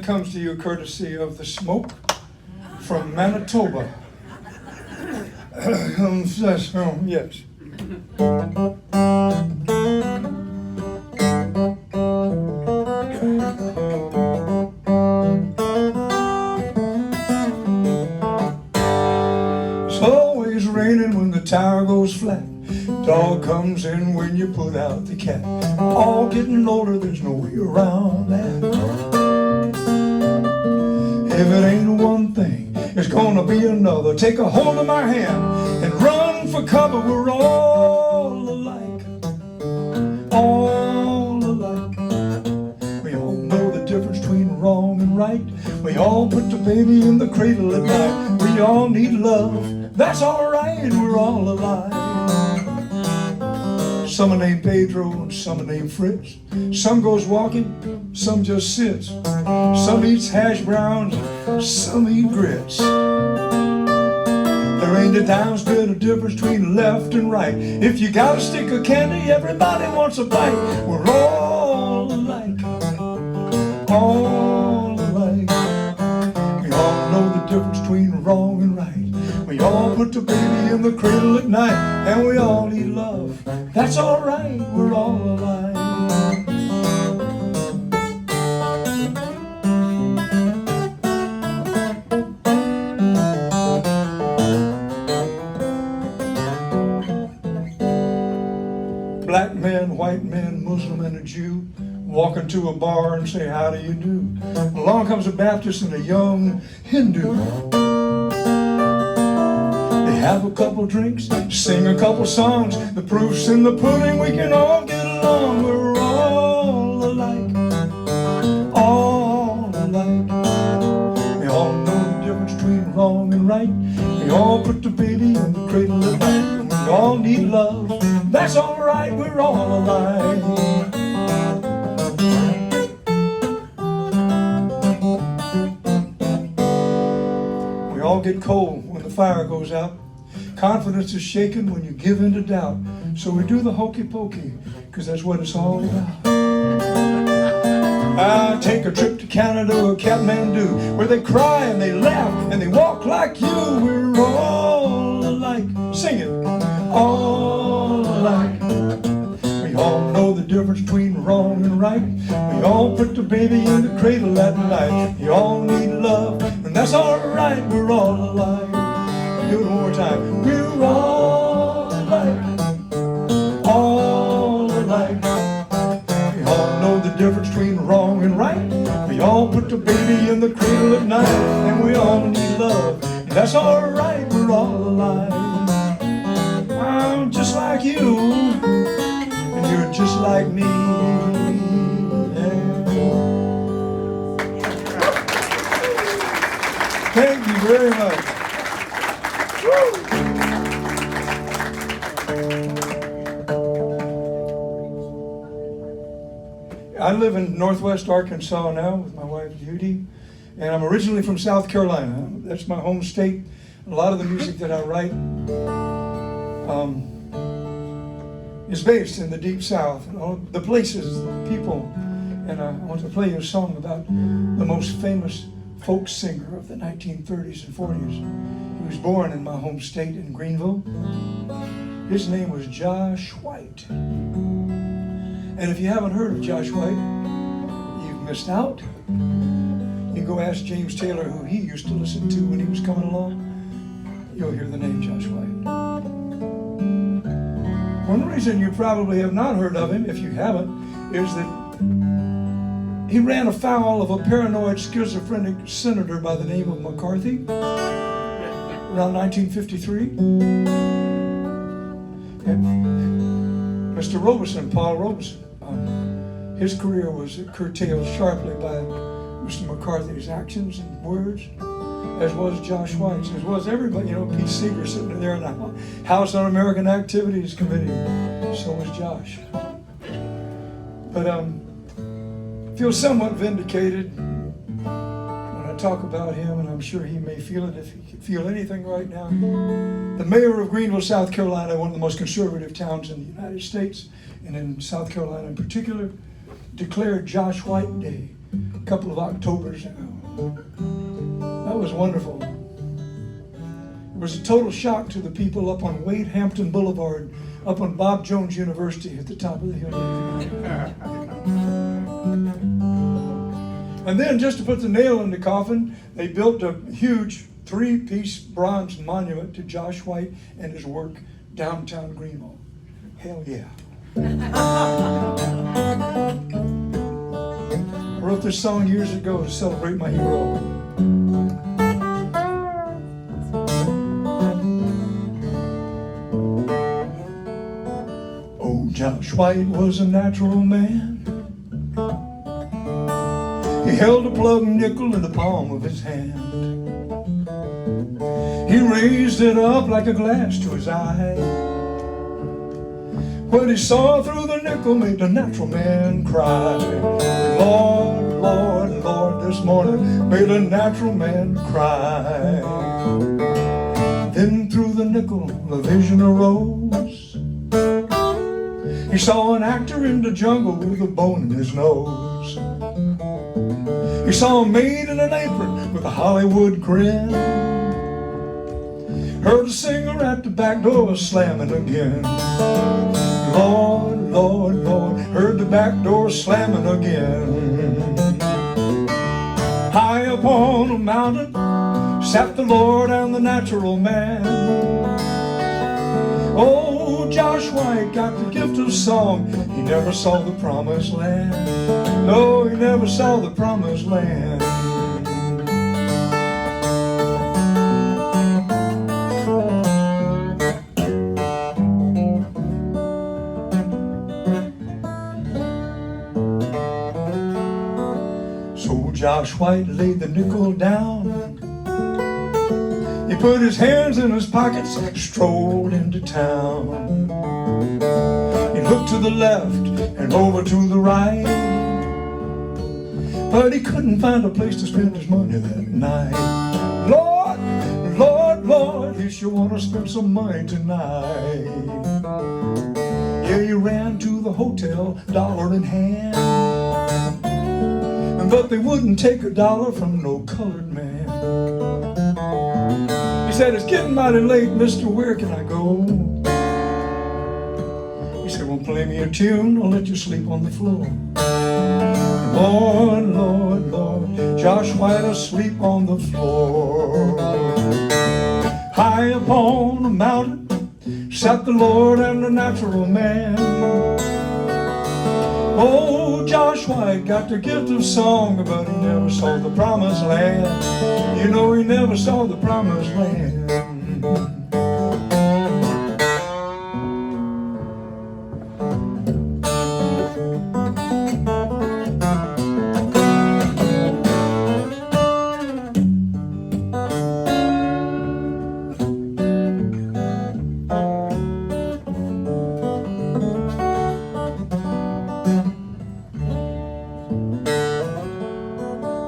Comes to you courtesy of the smoke from Manitoba. Yes. It's always raining when the tire goes flat. Dog comes in when you put out the cat. All getting older, there's no way around that. If it ain't one thing, it's gonna be another. Take a hold of my hand and run for cover. We're all alike, all alike. We all know the difference between wrong and right. We all put the baby in the cradle at night. We all need love, that's alright, we're all alike. Some are named Pedro and some are named Fritz. Some goes walking, some just sits. Some eats hash browns, some eat grits. There ain't a dime's bit of difference between left and right. If you got a stick of candy, everybody wants a bite. We're all alike, all alike. We all know the difference between wrong and right. We all put the baby in the cradle at night, and we all need love. That's alright, we're all alike. Black man, white man, Muslim and a Jew walk into a bar and say, how do you do? Along comes a Baptist and a young Hindu. Have a couple drinks, sing a couple songs. The proof's in the pudding, we can all get along. We're all alike, all alike. We all know the difference between wrong and right. We all put the baby in the cradle at night. We all need love, that's alright, we're all alike. We all get cold when the fire goes out. Confidence is shaken when you give in to doubt. So we do the hokey pokey, because that's what it's all about. I take a trip to Canada or Kathmandu, where they cry and they laugh and they walk like you. We're all alike. Sing it. All alike. We all know the difference between wrong and right. We all put the baby in the cradle at night. We all need love, and that's alright. We're all alike. Do it one more time. We're all alike, all alike. We all know the difference between wrong and right. We all put the baby in the cradle at night, and we all need love. That's alright, we're all alike. I'm just like you, and you're just like me. Yeah. Thank you very much. I live in Northwest Arkansas now with my wife Judy, and I'm originally from South Carolina. That's my home state. A lot of the music that I write is based in the Deep South, and all the places, the people. And I want to play you a song about the most famous folk singer of the 1930s and 40s. He was born in my home state in Greenville. His name was Josh White. And if you haven't heard of Josh White, you've missed out. You can go ask James Taylor who he used to listen to when he was coming along. You'll hear the name Josh White. One reason you probably have not heard of him, if you haven't, is that he ran afoul of a paranoid schizophrenic senator by the name of McCarthy around 1953. And Mr. Robeson, Paul Robeson, his career was curtailed sharply by Mr. McCarthy's actions and words, as was Josh White's, as was everybody. You know, Pete Seeger sitting there in the House Un-American Activities Committee. So was Josh. But feel somewhat vindicated when I talk about him, and I'm sure he may feel it if he can feel anything right now. The mayor of Greenville, South Carolina, one of the most conservative towns in the United States, and in South Carolina in particular, declared Josh White Day a couple of Octobers ago. That was wonderful. It was a total shock to the people up on Wade Hampton Boulevard, up on Bob Jones University at the top of the hill. And then, just to put the nail in the coffin, they built a huge 3-piece bronze monument to Josh White and his work downtown Greenville. Hell yeah. I wrote this song years ago to celebrate my hero. Oh, Josh White was a natural man. He held a plug nickel in the palm of his hand. He raised it up like a glass to his eye. What he saw through the nickel made the natural man cry. Lord, Lord, Lord, this morning made a natural man cry. Then through the nickel a vision arose. He saw an actor in the jungle with a bone in his nose. He saw a maid in an apron with a Hollywood grin. Heard a singer at the back door slamming again. Lord, Lord, Lord, heard the back door slamming again. High upon a mountain sat the Lord and the natural man. Oh, Josh White got the gift of song. He never saw the promised land. No, he never saw the promised land. So Josh White laid the nickel down. He put his hands in his pockets, strolled into town. He looked to the left and over to the right, but he couldn't find a place to spend his money that night. Lord, Lord, Lord, he sure wanna spend some money tonight. Yeah, he ran to the hotel, dollar in hand, but they wouldn't take $1 from no colored man. He said, "It's getting mighty late, mister, where can I go?" He said, "Well, play me a tune, I'll let you sleep on the floor." Lord, Lord, Lord, Josh White asleep on the floor. High upon a mountain sat the Lord and the natural man. Oh, Josh White got the gift of song, but he never saw the promised land. You know, he never saw the promised land.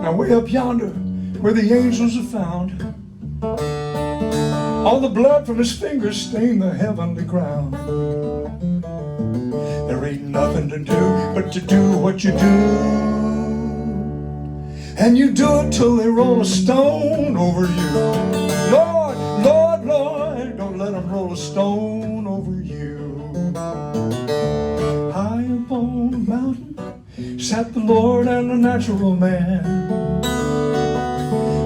Now way up yonder, where the angels are found, all the blood from his fingers stained the heavenly ground. There ain't nothing to do but to do what you do, and you do it till they roll a stone over you. Lord, Lord, Lord, don't let them roll a stone over you. High upon a mountain sat the Lord and the natural man.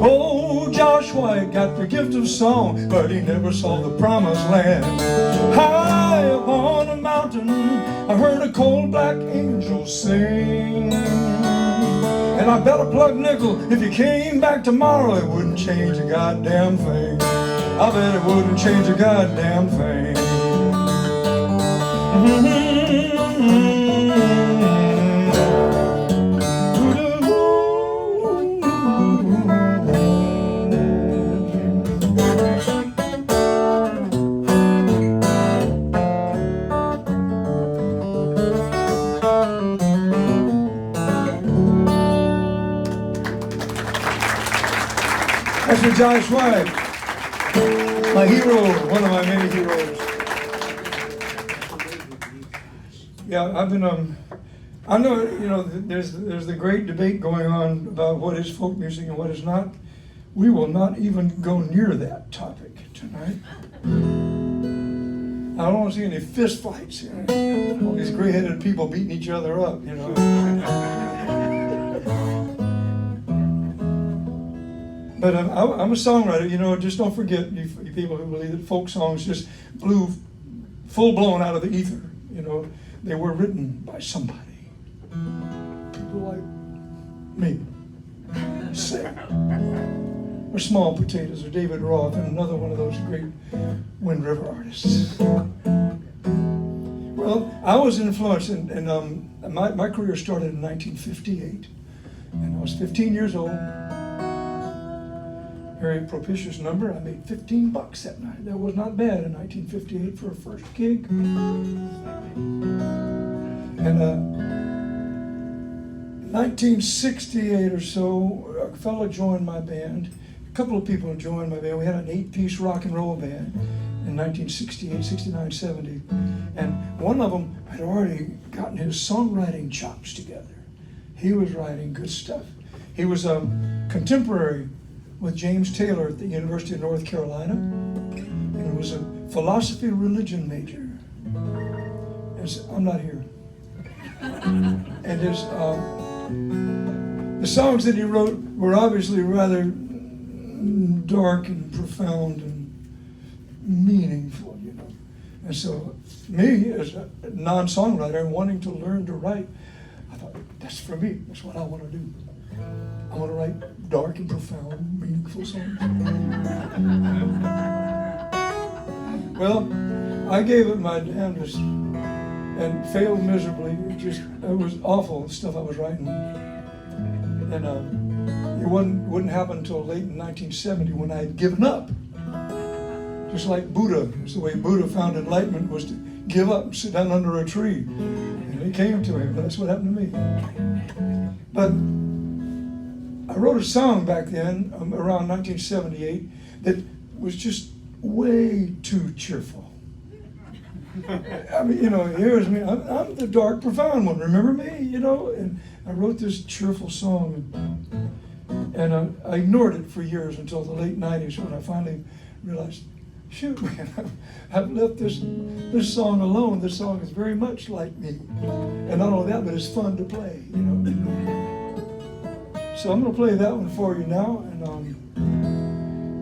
Oh, Josh White got the gift of song, but he never saw the promised land. High upon a mountain, I heard a cold black angel sing. And I bet a plug nickel, if you came back tomorrow, it wouldn't change a goddamn thing. I bet it wouldn't change a goddamn thing. That's for Josh White, my hero, one of my many heroes. Yeah, I've been I know, there's the great debate going on about what is folk music and what is not. We will not even go near that topic tonight. I don't want to see any fist fights. All these gray-headed people beating each other up, But I'm a songwriter, just don't forget, you people who believe that folk songs just blew full-blown out of the ether. They were written by somebody. People like me, say, or Small Potatoes, or David Roth, and another one of those great Wind River artists. Well, I was influenced, and my career started in 1958, and I was 15 years old. Very propitious number. I made $15 that night. That was not bad in 1958 for a first gig. And 1968 or so, a fellow joined my band. A couple of people joined my band. We had an 8-piece rock and roll band in 1968, 69, 70. And one of them had already gotten his songwriting chops together. He was writing good stuff. He was a contemporary with James Taylor at the University of North Carolina, and was a philosophy religion major. And so, I'm not here. And the songs that he wrote were obviously rather dark and profound and meaningful, And so, me as a non-songwriter and wanting to learn to write, I thought, that's for me. That's what I want to do. I want to write dark and profound, meaningful songs. Well, I gave it my damnedest and failed miserably. It was awful, the stuff I was writing. And it wouldn't happen until late in 1970 when I had given up. Just like Buddha. It's the way Buddha found enlightenment, was to give up and sit down under a tree. And it came to him. That's what happened to me. But I wrote a song back then, around 1978, that was just way too cheerful. I mean, here's me. I'm the dark, profound one. Remember me? And I wrote this cheerful song, and I ignored it for years until the late 90s when I finally realized, shoot, man, I've left this song alone. This song is very much like me, and not only that, but it's fun to play. So I'm going to play that one for you now,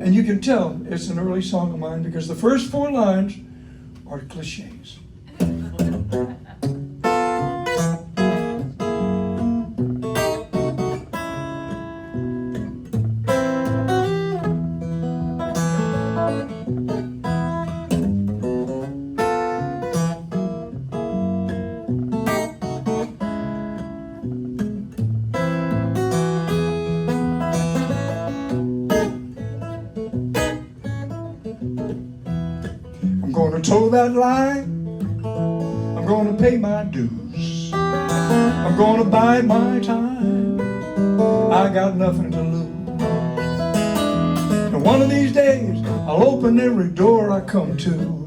and you can tell it's an early song of mine because the first 4 lines are cliches. I'm gonna toe that line, I'm gonna pay my dues, I'm gonna bide my time, I got nothing to lose. And one of these days, I'll open every door I come to.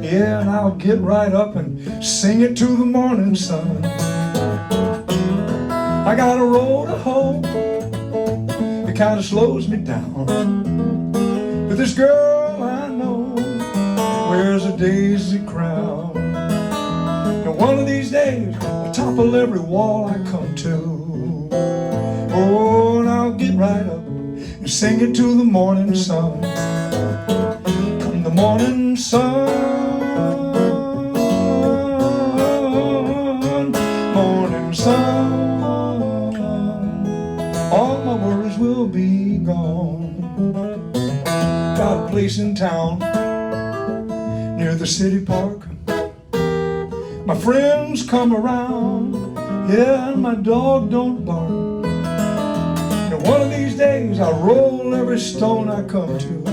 Yeah, and I'll get right up and sing it to the morning sun. I got a road to hoe, it kinda slows me down. But this girl I know wears a daisy crown. And one of these days, I'll topple every wall I come to. Oh, and I'll get right up and sing it to the morning sun. Come the morning sun, morning sun, all my worries will be gone. Got a place in town near the city park. My friends come around, yeah, and my dog don't bark. And one of these days I'll roll every stone I come to,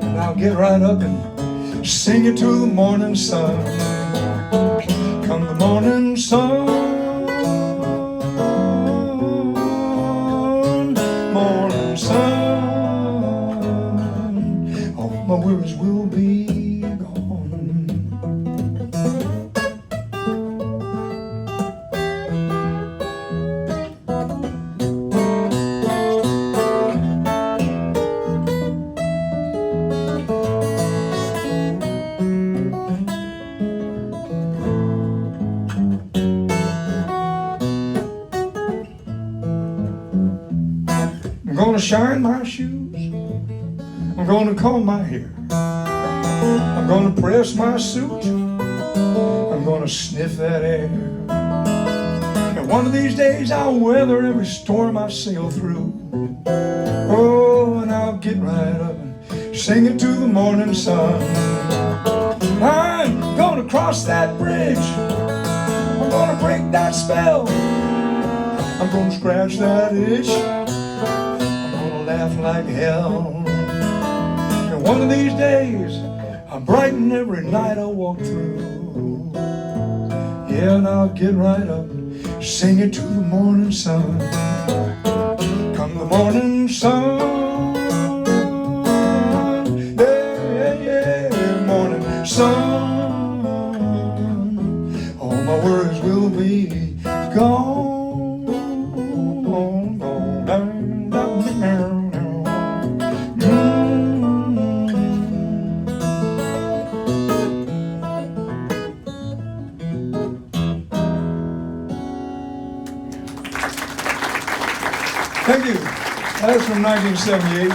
and I'll get right up and sing it to the morning sun. Come the morning sun, morning sun, my worries will be gone. gonna shine my shoes. I'm gonna comb my hair. I'm gonna press my suit. I'm gonna sniff that air. And one of these days I'll weather every storm I sail through. Oh, and I'll get right up and sing it to the morning sun. I'm gonna cross that bridge. I'm gonna break that spell. I'm gonna scratch that itch. I'm gonna laugh like hell. And one of these days I'll brighten every night I walk through. Yeah, and I'll get right up, sing it to the morning sun. Come the morning sun, yeah, yeah, yeah, morning sun. All my worries will be gone, gone, gone, down, down, down, down. Thank you. That is from 1978.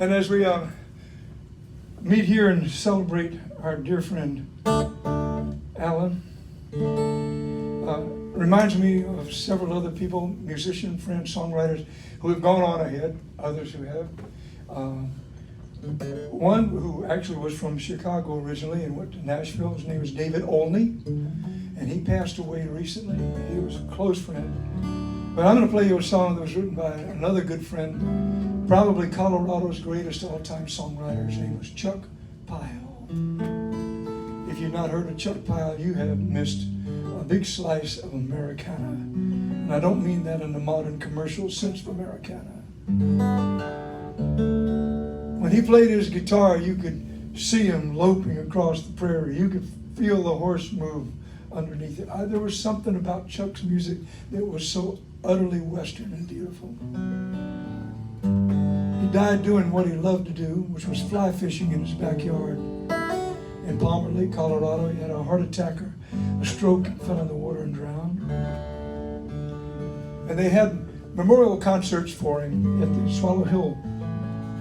And as we meet here and celebrate our dear friend Allan, reminds me of several other people, musicians, friends, songwriters who have gone on ahead, others who have. One who actually was from Chicago originally and went to Nashville, his name was David Olney. And he passed away recently. He was a close friend. But I'm going to play you a song that was written by another good friend, probably Colorado's greatest all-time songwriter. His name was Chuck Pyle. If you've not heard of Chuck Pyle, you have missed a big slice of Americana. And I don't mean that in the modern commercial sense of Americana. When he played his guitar, you could see him loping across the prairie. You could feel the horse move underneath it. There was something about Chuck's music that was so utterly Western and beautiful. He died doing what he loved to do, which was fly fishing in his backyard in Palmer Lake, Colorado. He had a heart attack or a stroke, and fell in the water and drowned. And they had memorial concerts for him at the Swallow Hill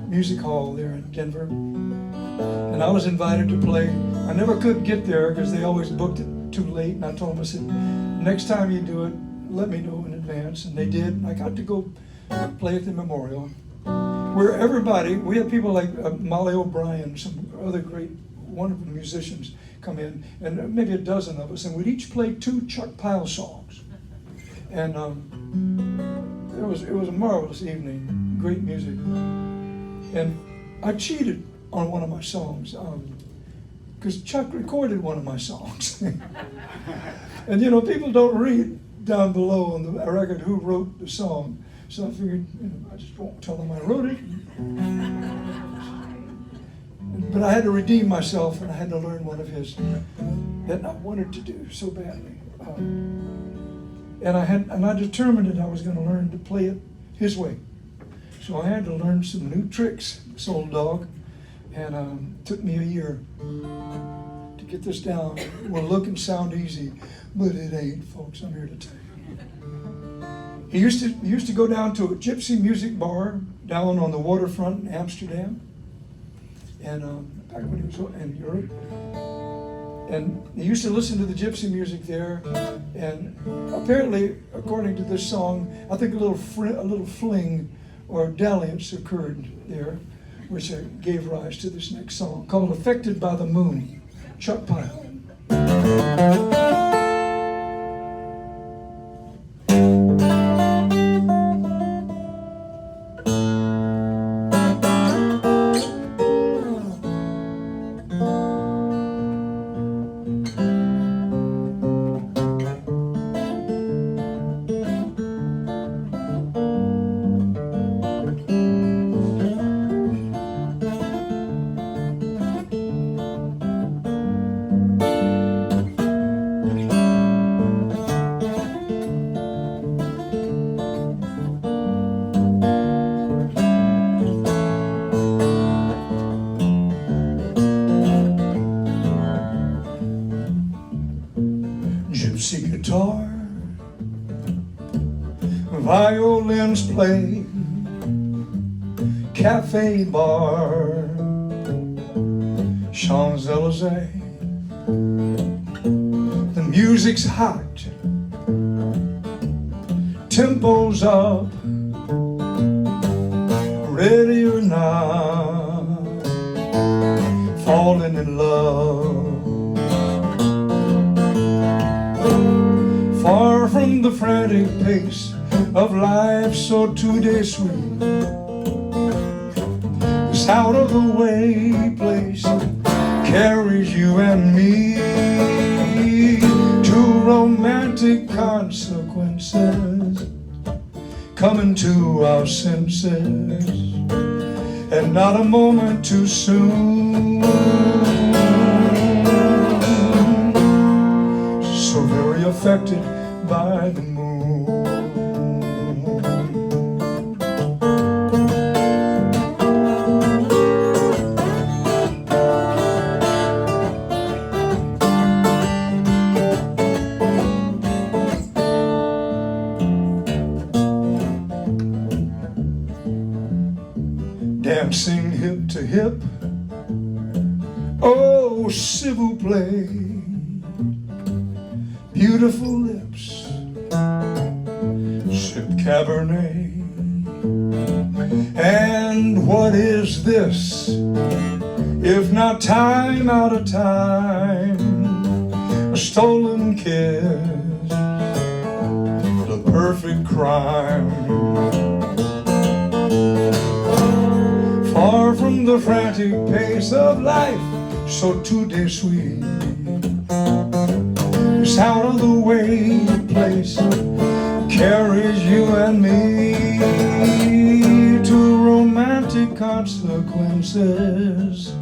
Music Hall there in Denver. And I was invited to play. I never could get there because they always booked it too late, and I told them, I said, next time you do it, let me know in advance. And they did, and I got to go play at the memorial, where everybody, we had people like Molly O'Brien, some other great, wonderful musicians come in, and maybe a dozen of us, and we'd each play 2 Chuck Pyle songs. And it was a marvelous evening, great music. And I cheated on one of my songs, because Chuck recorded one of my songs. And you know, people don't read down below on the record who wrote the song. So I figured, I just won't tell them I wrote it. But I had to redeem myself, and I had to learn one of his that I wanted to do so badly. And I determined that I was going to learn to play it his way. So I had to learn some new tricks, this old dog. And it took me a year to get this down. It will look and sound easy, but it ain't, folks. I'm here to tell you. He used to go down to a gypsy music bar down on the waterfront in Amsterdam, and back when he was in Europe. And he used to listen to the gypsy music there. And apparently, according to this song, I think a little fling or dalliance occurred there, which gave rise to this next song called Affected by the Moon, Chuck Pyle. Gypsy guitar violins play, cafe bar, Champs-Élysées. The music's hot, tempo's up, ready or not, falling in love. Far from the frantic pace of life so today sweet, this out of the way place carries you and me to romantic consequences, coming to our senses, and not a moment too soon. So very affected by the moon. Dancing hip to hip, oh, s'il vous plaît, beautiful lips, sip Cabernet. And what is this, if not time out of time, a stolen kiss, the perfect crime. Far from the frantic pace of life, so today sweet, this out of the way place carries you and me to romantic consequences,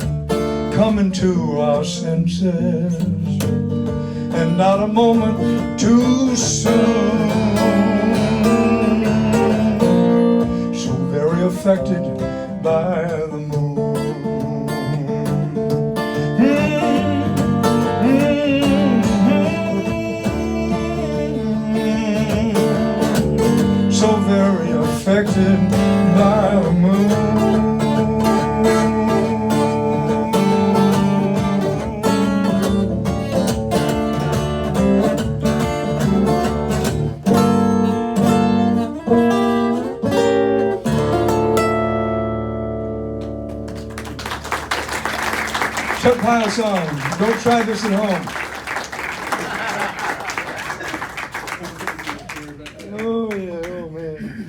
coming to our senses, and not a moment too soon. So very affected by the moon. So very affected by the moon. Chuck Pyle song, Don't Try This at Home. Oh yeah, oh man.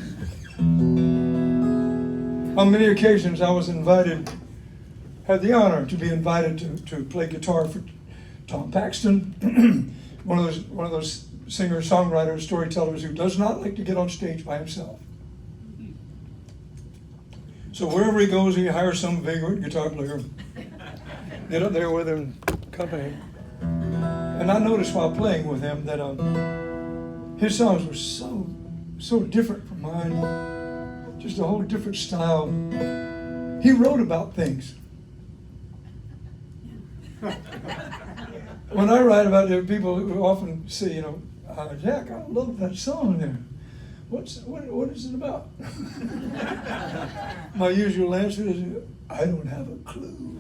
On many occasions I was invited, had the honor to be invited to play guitar for Tom Paxton, one of those singers, songwriters, storytellers who does not like to get on stage by himself. So wherever he goes, he hires some vagrant guitar player. Get up there with him, company. And I noticed while playing with him that his songs were so different from mine, just a whole different style. He wrote about things. When I write about it, people who often say, you know, Jack, I love that song there. What is it about? My usual answer is, I don't have a clue.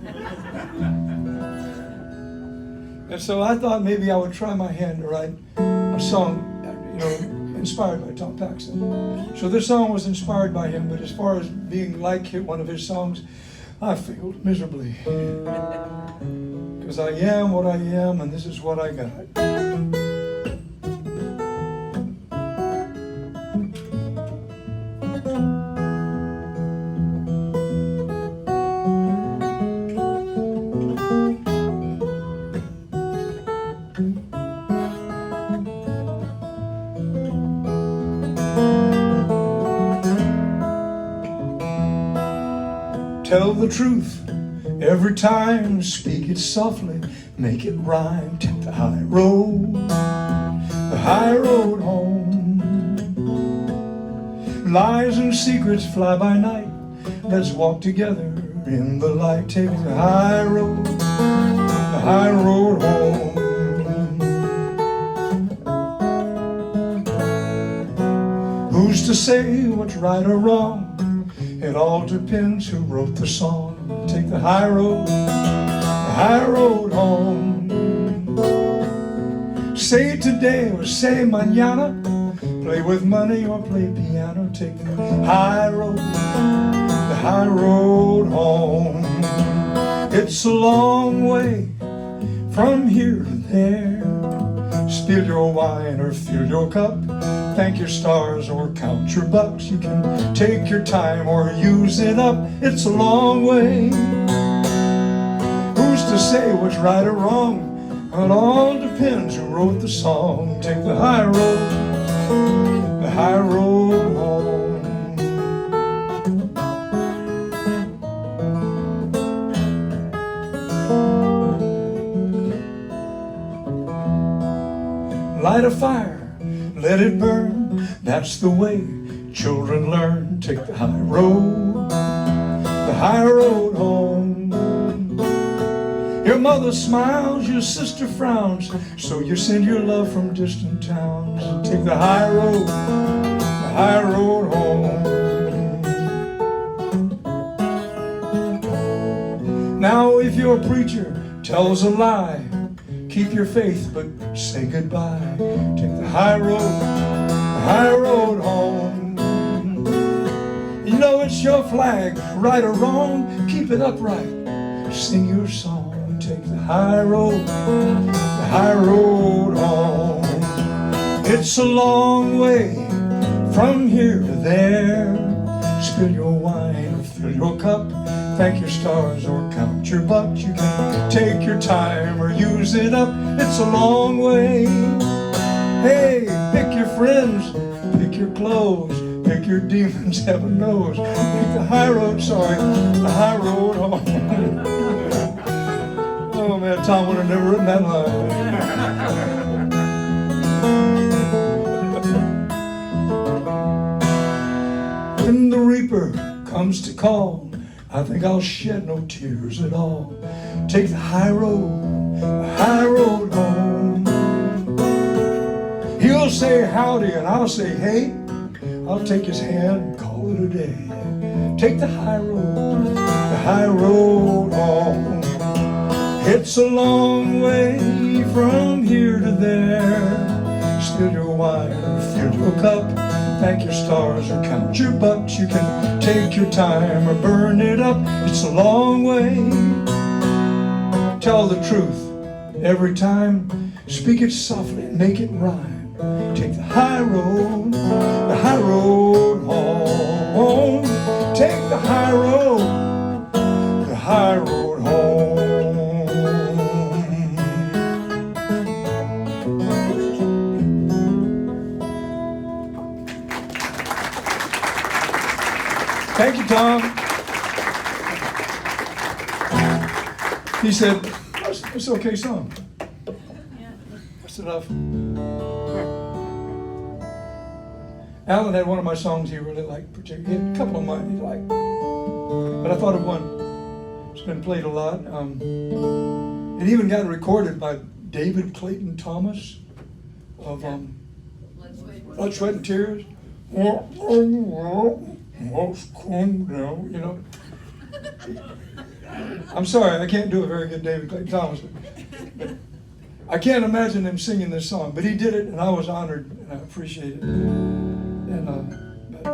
And so I thought maybe I would try my hand to write a song, you know, inspired by Tom Paxton. So this song was inspired by him, but as far as being like one of his songs, I failed miserably. Because I am what I am, and this is what I got. Tell the truth every time, speak it softly, make it rhyme. Take the high road home. Lies and secrets fly by night. Let's walk together in the light. Take the high road home. Who's to say what's right or wrong? It all depends who wrote the song. Take the high road home. Say today or say mañana. Play with money or play piano. Take the high road home. It's a long way from here to there. Spill your wine or fill your cup. Thank your stars or count your bucks. You can take your time or use it up. It's a long way. Who's to say what's right or wrong? It all depends who wrote the song. Take the high road home. Light a fire, let it burn. That's the way children learn. Take the high road home. Your mother smiles, your sister frowns, so you send your love from distant towns. Take the high road home. Now if your preacher tells a lie, keep your faith but say goodbye. Take the high road home. You know it's your flag, right or wrong, keep it upright, sing your song. Take the high road home. It's a long way from here to there. Spill your wine, fill your cup. Thank your stars or count your bucks. You can take your time or use it up. It's a long way. Hey, pick your friends, pick your clothes, pick your demons, heaven knows. Pick the high road home. Oh man, Tom would have never written that line. When the reaper comes to call, I think I'll shed no tears at all. Take the high road home. He'll say howdy and I'll say hey. I'll take his hand and call it a day. Take the high road home. It's a long way from here to there. Spill your wine or fill your cup. Thank your stars or count your bucks. You can take your time or burn it up. It's a long way. Tell the truth every time. Speak it softly and make it rhyme. Take the high road home. Take the high road home. Thank you, Tom. He said, it's an okay song. That's enough. Allan had one of my songs he really liked, particularly. He had a couple of mine he liked. But I thought of one. It's been played a lot. It even got recorded by David Clayton Thomas of Blood, Sweat, and Tears. You know. I'm sorry, I can't do a very good David Clayton Thomas. But I can't imagine him singing this song, but he did it, and I was honored, and I appreciate it. And but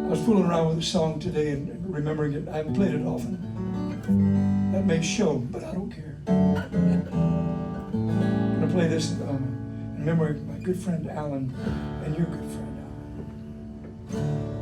I was fooling around with the song today and remembering it. I haven't played it often. That may show, but I don't care. I'm going to play this in memory of my good friend Allan and your good friend Allan.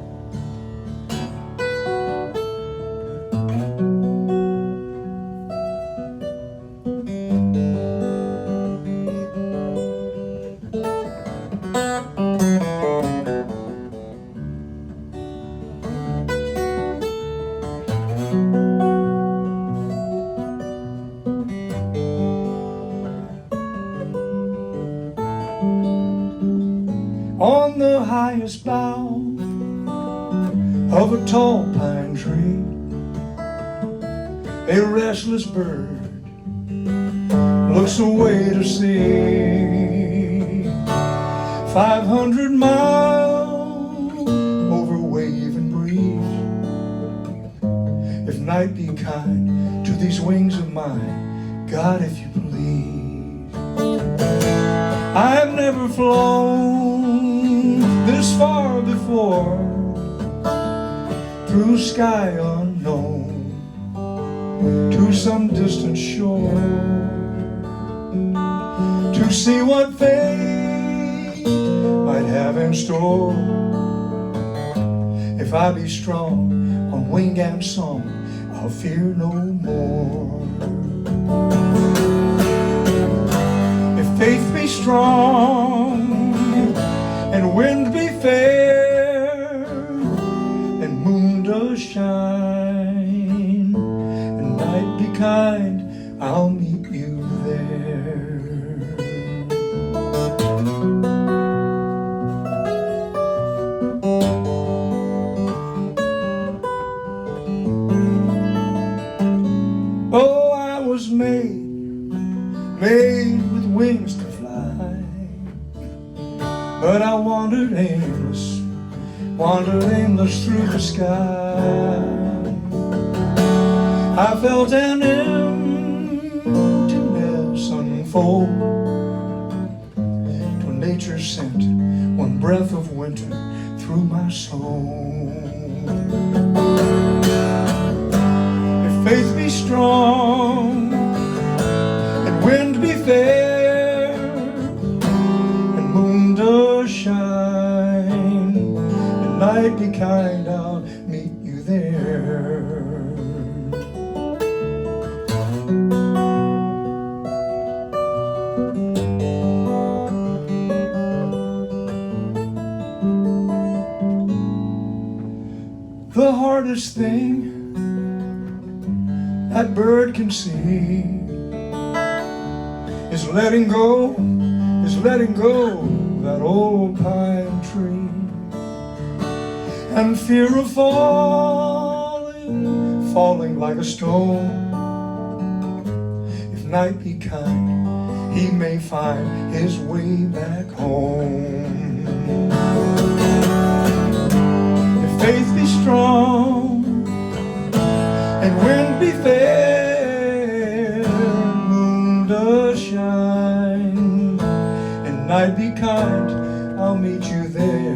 On the highest bough of a tall pine tree, a restless bird looks away to sea. 500 miles over wave and breeze. If night be kind to these wings of mine, God, if you please. I've never flown this far before, through sky unknown, to some distant shore, to see what fate might have in store. If I be strong on wing and song, I'll fear no more. If faith be strong and wind be fair, and moon does shine and night be kind, I'll meet you there. Oh, I was made with wings to fly, but I wandered aimless through the sky. I felt an emptiness unfold till nature sent one breath of winter through my soul. If faith be strong and wind be fair, and moon does shine and night be kind, I'll meet you there. The hardest thing that bird can see is letting go that old pine tree, and fear of falling like a stone. If night be kind, he may find his way back home. If faith be strong and wind be fair, moon does shine and night be kind, I'll meet you there.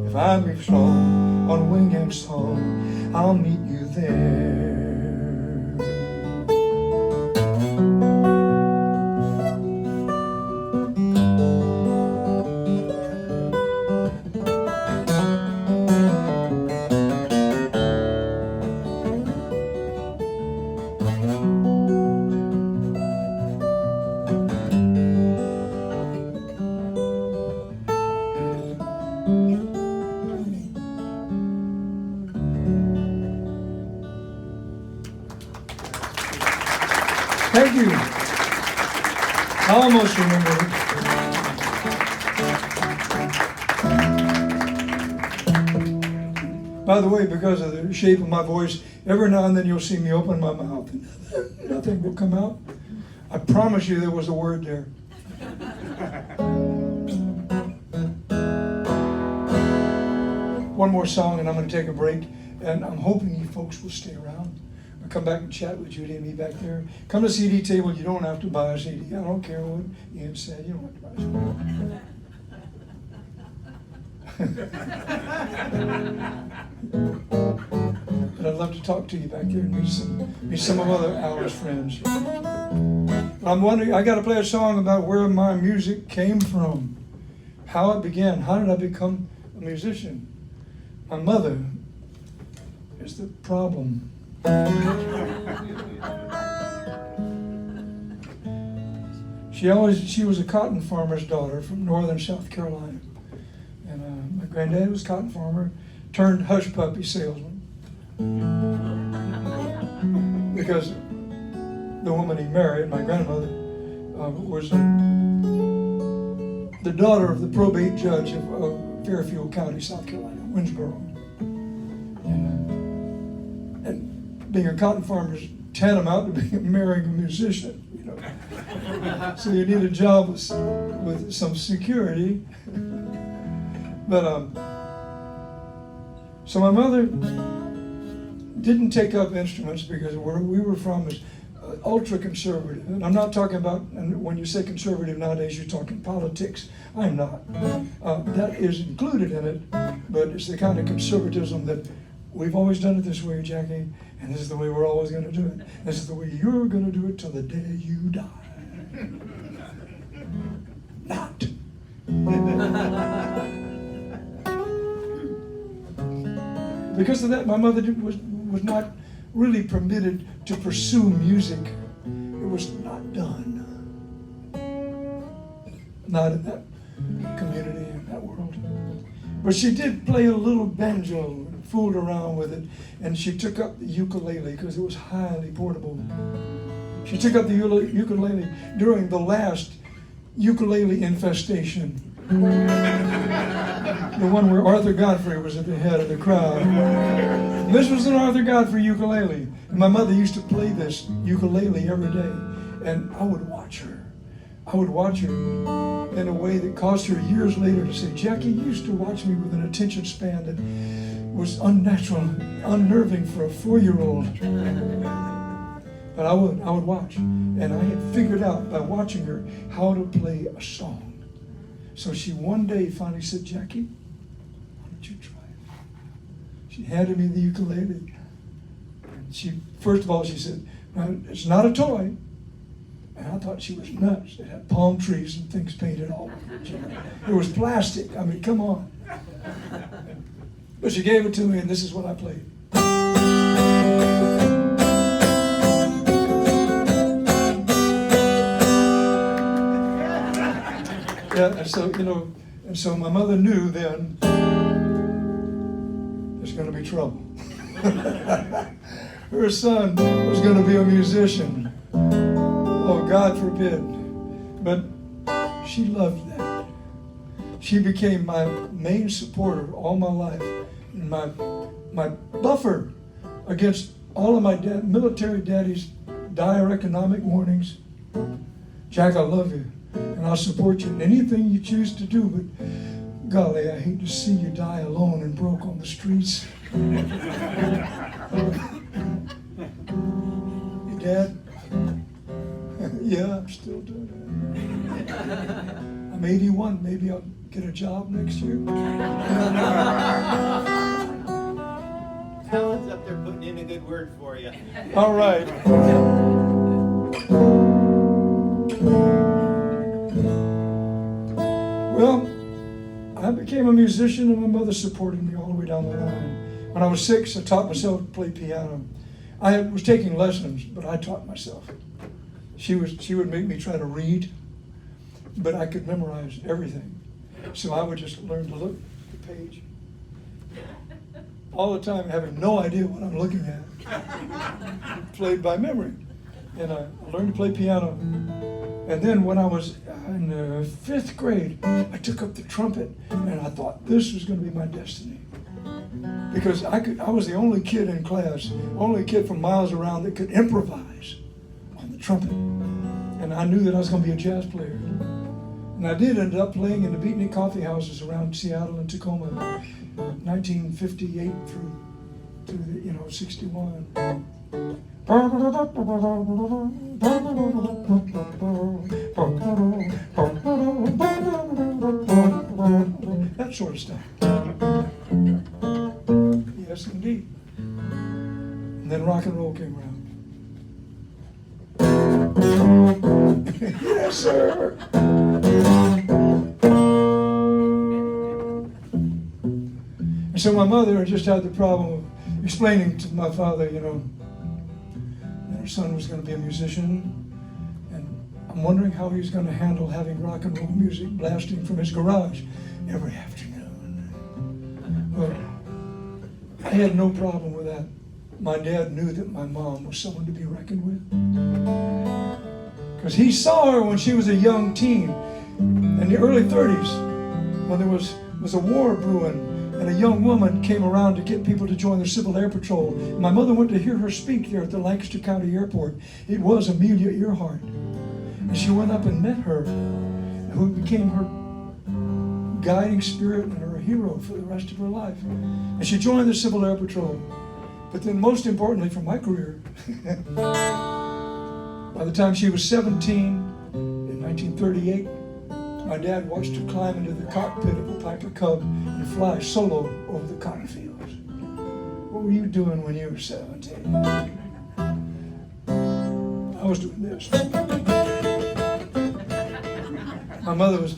If I be strong on wing and song, I'll meet you there. Thank you. I almost remember it. By the way, because of the shape of my voice, every now and then you'll see me open my mouth and nothing will come out. I promise you there was a word there. One more song and I'm going to take a break, and I'm hoping you folks will stay around. I'll come back and chat with Judy and me back there. Come to the CD table. You don't have to buy a CD. I don't care what Ian said. You don't have to buy a CD. But I'd love to talk to you back there and meet some of other Allan's friends. I'm wondering, I got to play a song about where my music came from, how it began. How did I become a musician? My mother is the problem. She was a cotton farmer's daughter from northern South Carolina, and my granddad was a cotton farmer turned hush puppy salesman, because the woman he married, my grandmother, was the daughter of the probate judge of Fairfield County, South Carolina, Winsboro. And being a cotton farmer is tantamount to marrying a musician, you know. So you need a job with some security. But so my mother didn't take up instruments because where we were from is ultra conservative. And I'm not talking about, and when you say conservative nowadays, you're talking politics. I'm not. That is included in it, but it's the kind of conservatism that we've always done it this way, Jackie, and this is the way we're always going to do it. This is the way you're going to do it till the day you die. Not. Because of that, my mother was not really permitted to pursue music. It was not done. Not in that community, in that world. But she did play a little banjo and fooled around with it, and she took up the ukulele because it was highly portable. She took up the ukulele during the last ukulele infestation. The one where Arthur Godfrey was at the head of the crowd. This was an Arthur Godfrey ukulele. And my mother used to play this ukulele every day. And I would watch her. I would watch her in a way that caused her years later to say, Jackie, you used to watch me with an attention span that was unnatural, unnerving for a 4-year-old. But I would watch. And I had figured out by watching her how to play a song. So she one day finally said, Jackie, why don't you try it? She handed me the ukulele. And first of all, she said, it's not a toy. And I thought she was nuts. It had palm trees and things painted all over it. It was plastic. I mean, come on. But she gave it to me, and this is what I played. Yeah, and so my mother knew then there's going to be trouble. Her son was going to be a musician. Oh, God forbid. But she loved that. She became my main supporter all my life, and my buffer against all of my military daddy's dire economic warnings. Jack, I love you. And I'll support you in anything you choose to do, but golly, I hate to see you die alone and broke on the streets. Your dad? Yeah, I'm still doing it. I'm 81, maybe I'll get a job next year. Allan's up there putting in a good word for you. All right. Well, I became a musician, and my mother supported me all the way down the line. When I was 6, I taught myself to play piano. I was taking lessons, but I taught myself. She would make me try to read, but I could memorize everything. So I would just learn to look at the page all the time, having no idea what I'm looking at. Played by memory. And I learned to play piano. And then when I was in the 5th grade, I took up the trumpet, and I thought this was going to be my destiny. Because I was the only kid in class, only kid from miles around that could improvise on the trumpet. And I knew that I was going to be a jazz player. And I did end up playing in the beatnik coffee houses around Seattle and Tacoma, 1958 through 61. That sort of stuff. Yes, indeed. And then rock and roll came around. Yes, sir. And so my mother just had the problem of explaining to my father, that her son was going to be a musician, and I'm wondering how he's going to handle having rock and roll music blasting from his garage every afternoon. Well, I had no problem with that. My dad knew that my mom was someone to be reckoned with. Because he saw her when she was a young teen in the early 30s, when there was a war brewing, and a young woman came around to get people to join the Civil Air Patrol. My mother went to hear her speak there at the Lancaster County Airport. It was Amelia Earhart. And she went up and met her, who became her guiding spirit and her hero for the rest of her life. And she joined the Civil Air Patrol. But then most importantly for my career, by the time she was 17, in 1938, my dad watched her climb into the cockpit of a Piper Cub and fly solo over the cotton fields. What were you doing when you were 17? I was doing this. My mother was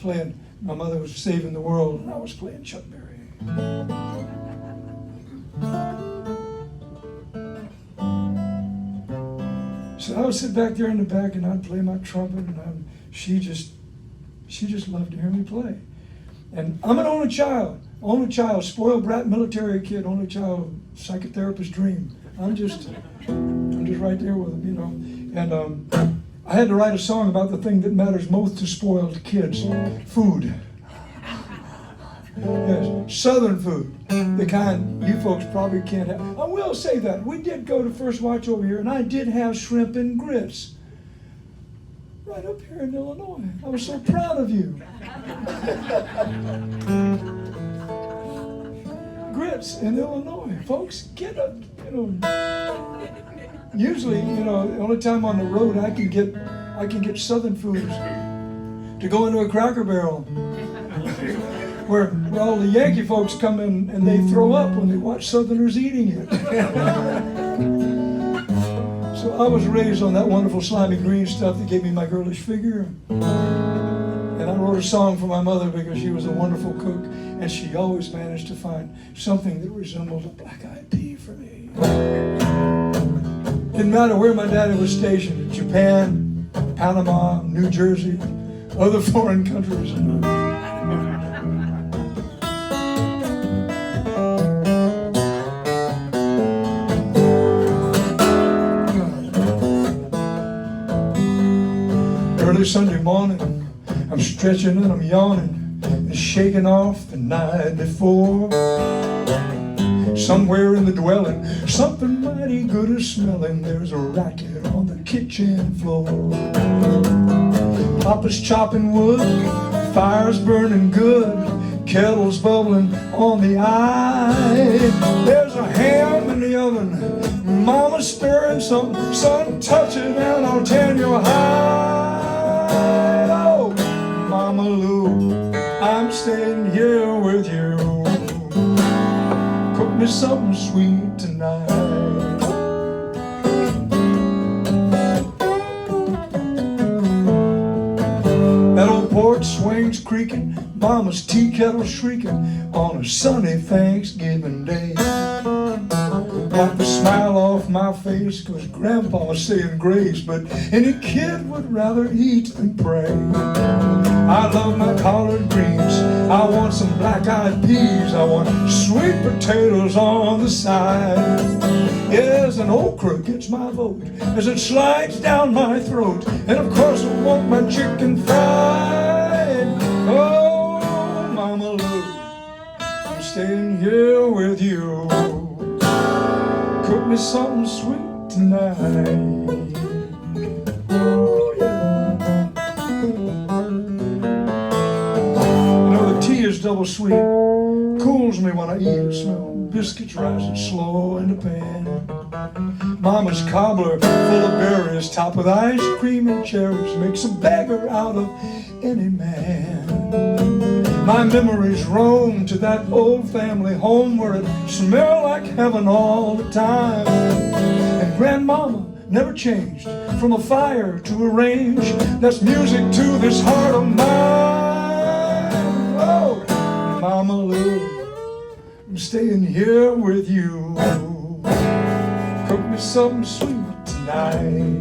saving the world, and I was playing Chuck Berry. So I would sit back there in the back, and I'd play my trumpet, and she just loved to hear me play. And I'm an only child, spoiled brat, military kid, only child, psychotherapist dream. I'm just right there with them, you know. And I had to write a song about the thing that matters most to spoiled kids: food. Yes, Southern food, the kind you folks probably can't have. I will say that we did go to First Watch over here, and I did have shrimp and grits right up here in Illinois. I was so proud of you. Grits in Illinois, folks, get up, you know. Usually, you know, the only time on the road I can get Southern foods to go into a Cracker Barrel, where all the Yankee folks come in and they throw up when they watch Southerners eating it. So I was raised on that wonderful slimy green stuff that gave me my girlish figure. And I wrote a song for my mother because she was a wonderful cook, and she always managed to find something that resembled a black-eyed pea for me. Didn't matter where my daddy was stationed, Japan, Panama, New Jersey, other foreign countries. Early Sunday morning, I'm stretching and I'm yawning and shaking off the night before. Somewhere in the dwelling, something mighty good is smelling. There's a racket on the kitchen floor. Papa's chopping wood, fire's burning good, kettle's bubbling on the eye. There's a ham in the oven, Mama's stirring something. Son, touch it and I'll turn you high. Oh, Mama Lou, I'm staying here with you. Cook me something sweet tonight. That old porch swings creaking, Mama's tea kettle shrieking on a sunny Thanksgiving day. Wipe the smile off my face, 'cause Grandpa's saying grace, but any kid would rather eat than pray. I love my collard greens, I want some black-eyed peas, I want sweet potatoes on the side. Yes, an okra gets my vote as it slides down my throat, and of course I want my chicken fried. Oh, Mama Lou, I'm staying here with you. Cook me something sweet tonight. Oh, yeah. You know, the tea is double sweet, cools me when I eat it. Smell biscuits rising slow in the pan. Mama's cobbler full of berries, topped with ice cream and cherries, makes a beggar out of any man. My memories roam to that old family home where it smelled like heaven all the time. And Grandmama never changed from a fire to a range. That's music to this heart of mine. Oh, Mama Lou, I'm staying here with you. Cook me something sweet tonight.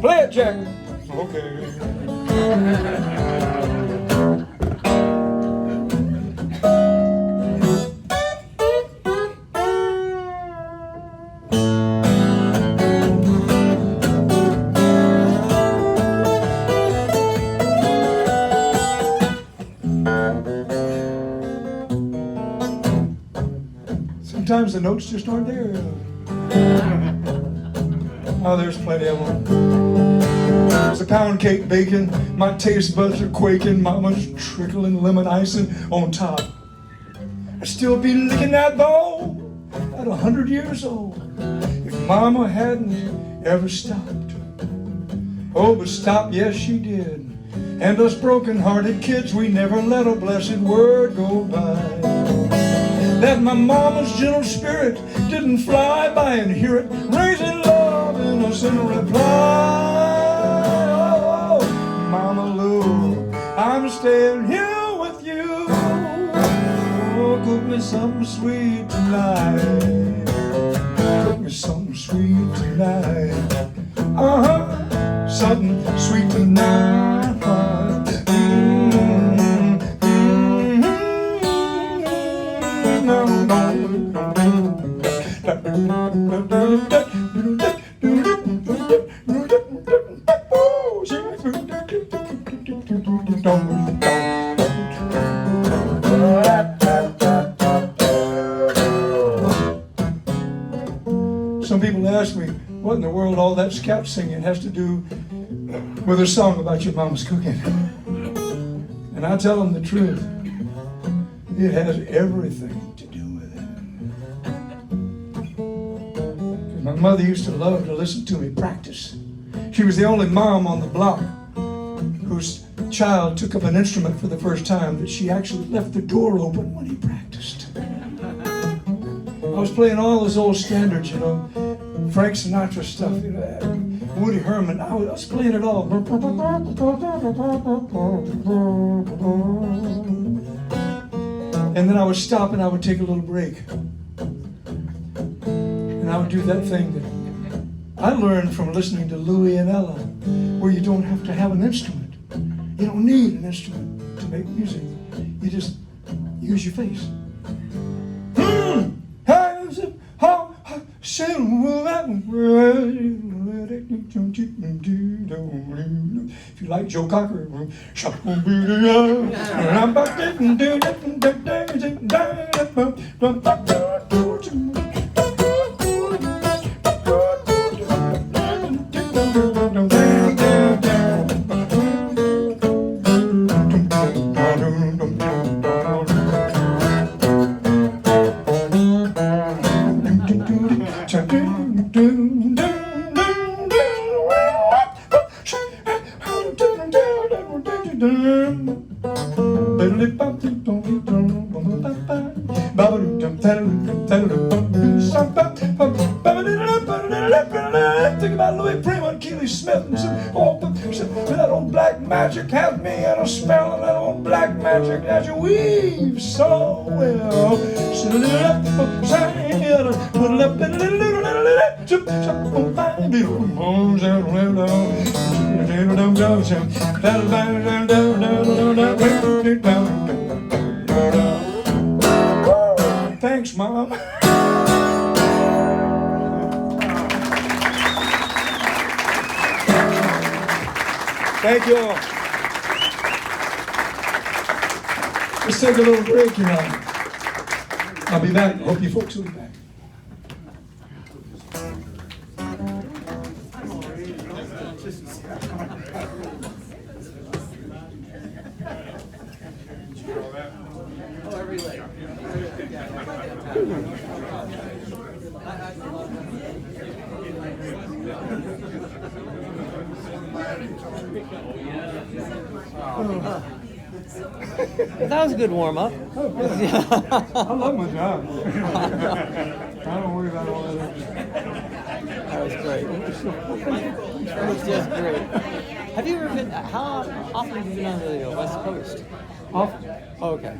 Play it, Jack. Okay. Sometimes the notes just aren't there. Oh, there's plenty of them. There's a pound cake baking. My taste buds are quaking. Mama's trickling lemon icing on top. I'd still be licking that bowl at 100 years old if Mama hadn't ever stopped. Oh, but stop, yes she did. And us broken-hearted kids, we never let a blessed word go by. That my mama's gentle spirit didn't fly by and hear it, raising love in us in reply. Oh, Mama Lou, I'm staying here with you. Oh, cook me something sweet tonight. Cook me something sweet tonight. Something sweet tonight. Some people ask me, what in the world all that scout singing has to do with a song about your mama's cooking? And I tell them the truth. It has everything to do with it. 'Cause my mother used to love to listen to me practice. She was the only mom on the block whose child took up an instrument for the first time that she actually left the door open when he practiced. I was playing all those old standards, you know, Frank Sinatra stuff, you know, Woody Herman. I was playing it all. And then I would stop and I would take a little break. And I would do that thing that I learned from listening to Louis and Ella, where you don't have to have an instrument. You don't need an instrument to make music. You just use your face. If you like Joe Cocker, think about Louis Prima and Keely Smith and said, oh, that old black magic has me in a spell, and that old black magic that you weave so well. Thanks, Mom. Thank you all. Let's take a little break, you know. I'll be back. Hope you folks will be back. That was a good warm up. I love my job. I don't worry about all that. That was great. It was just great. Have you ever been? How often have you been on the West Coast? Often. Oh, okay.